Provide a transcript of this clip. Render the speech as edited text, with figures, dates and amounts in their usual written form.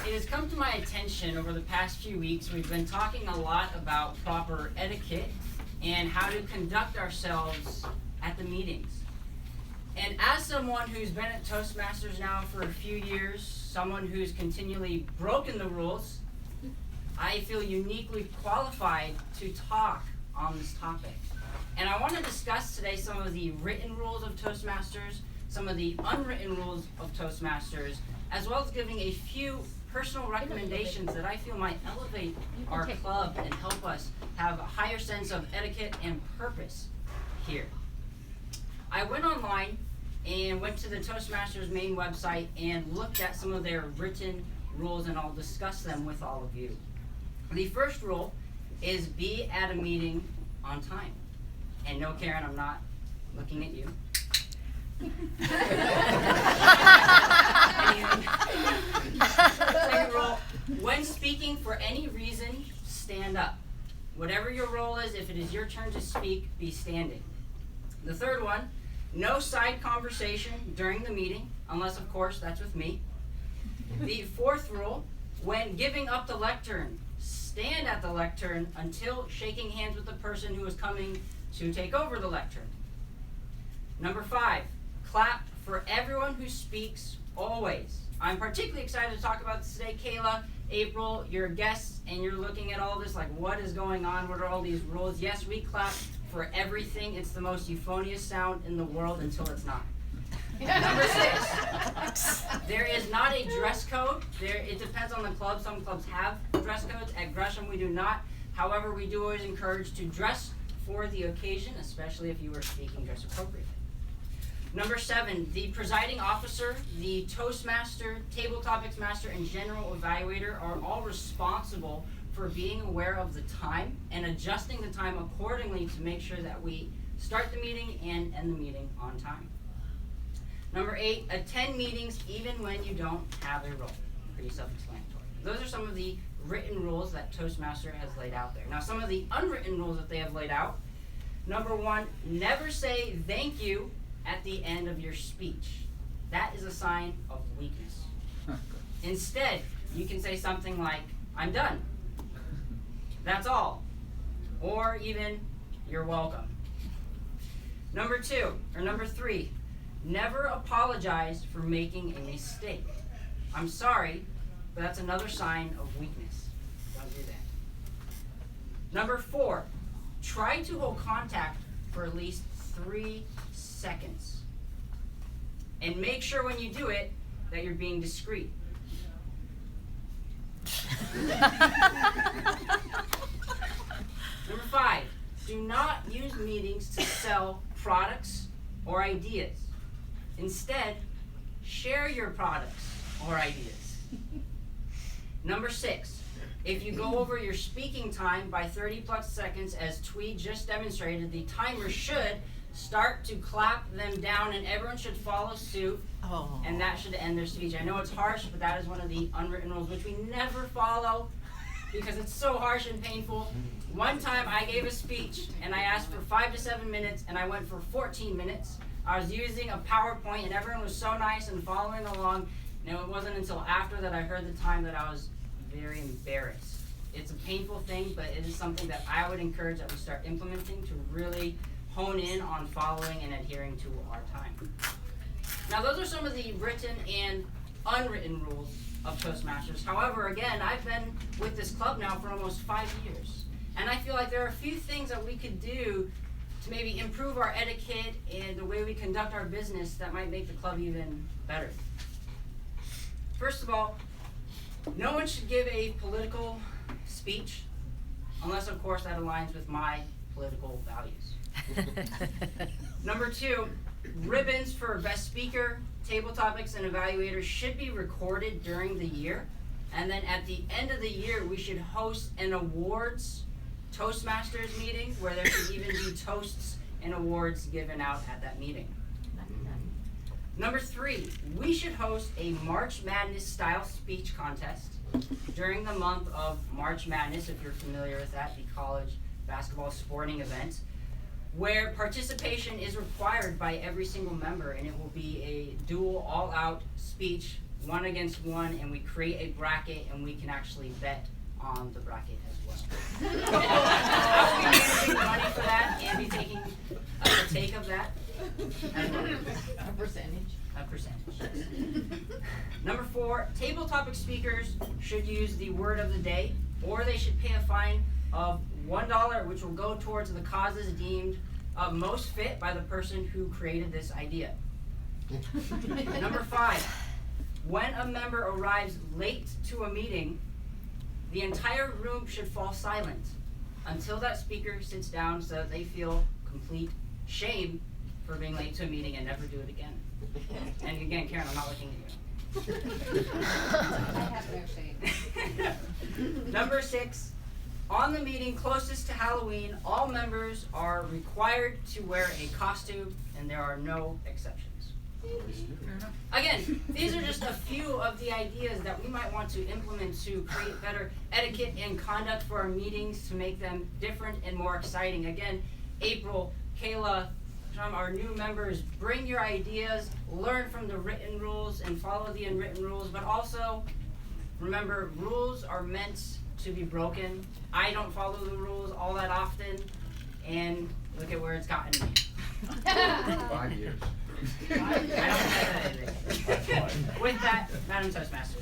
It has come to my attention over the past few weeks, we've been talking a lot about proper etiquette and how to conduct ourselves at the meetings. And as someone who's been at Toastmasters now for a few years, someone who's continually broken the rules, I feel uniquely qualified to talk on this topic. And I want to discuss today some of the written rules of Toastmasters, some of the unwritten rules of Toastmasters, as well as giving a few personal recommendations that I feel might elevate our club and help us have a higher sense of etiquette and purpose here. I went online and went to the Toastmasters main website and looked at some of their written rules, and I'll discuss them with all of you. The first rule is be at a meeting on time. And no, Karen, I'm not looking at you. Second rule, when speaking for any reason, stand up. Whatever your role is, if it is your turn to speak, be standing. The third one, no side conversation during the meeting, unless of course that's with me. The fourth rule, when giving up the lectern, stand at the lectern until shaking hands with the person who is coming to take over the lectern. Number 5, clap for everyone who speaks always. I'm particularly excited to talk about this today. Kayla, April, you're guests and you're looking at all this like, what is going on? What are all these rules? Yes, we clap for everything. It's the most euphonious sound in the world until it's not. Number 6, there is not a dress code. It depends on the club. Some clubs have dress codes. At Gresham, we do not. However, we do always encourage to dress for the occasion, especially if you are speaking dress appropriately. Number 7, the presiding officer, the Toastmaster, table topics master, and general evaluator are all responsible for being aware of the time and adjusting the time accordingly to make sure that we start the meeting and end the meeting on time. Number 8, attend meetings even when you don't have a role. Pretty self-explanatory. Those are some of the written rules that Toastmaster has laid out there. Now, some of the unwritten rules that they have laid out. Number 1, never say thank you at the end of your speech. That is a sign of weakness. Instead, you can say something like, I'm done. That's all. Or even, you're welcome. Number 3, never apologize for making a mistake. I'm sorry, but that's another sign of weakness. Don't do that. Number 4, try to hold contact for at least 3 seconds. And make sure when you do it that you're being discreet. Number 5, do not use meetings to sell products or ideas. Instead, share your products or ideas. Number 6, if you go over your speaking time by 30 plus seconds, as Tweed just demonstrated, the timer should start to clap them down and everyone should follow suit. Oh. And that should end their speech. I know it's harsh, but that is one of the unwritten rules which we never follow because it's so harsh and painful. One time I gave a speech and I asked for 5 to 7 minutes and I went for 14 minutes. I was using a PowerPoint and everyone was so nice and following along. And it wasn't until after that I heard the time that I was very embarrassed. It's a painful thing, but it is something that I would encourage that we start implementing to really hone in on following and adhering to our time. Now, those are some of the written and unwritten rules of Toastmasters. However, again, I've been with this club now for almost 5 years, and I feel like there are a few things that we could do to maybe improve our etiquette and the way we conduct our business that might make the club even better. First of all, no one should give a political speech unless, of course, that aligns with my political values. Number 2, ribbons for best speaker, table topics, and evaluators should be recorded during the year. And then at the end of the year, we should host an awards Toastmasters meeting where there should even be toasts and awards given out at that meeting. Number 3, we should host a March Madness style speech contest during the month of March Madness, if you're familiar with that, the college basketball sporting event, where participation is required by every single member, and it will be a dual all-out speech one against one, and we create a bracket, and we can actually bet on the bracket as well. I will be managing money for that and be taking a take of that as well. A percentage. A percentage, yes. Number 4, table topic speakers should use the word of the day, or they should pay a fine of $1, which will go towards the causes deemed most fit by the person who created this idea. Number 5, when a member arrives late to a meeting, the entire room should fall silent until that speaker sits down so that they feel complete shame for being late to a meeting and never do it again. And again, Karen, I'm not looking at you. I have no shame. Number 6, on the meeting closest to Halloween, all members are required to wear a costume, and there are no exceptions. Again, these are just a few of the ideas that we might want to implement to create better etiquette and conduct for our meetings to make them different and more exciting. Again, April, Kayla, our new members, bring your ideas, learn from the written rules and follow the unwritten rules, but also remember, rules are meant to be broken. I don't follow the rules all that often, and look at where it's gotten me. 5 years. I don't have that. With that, Madam Toastmaster.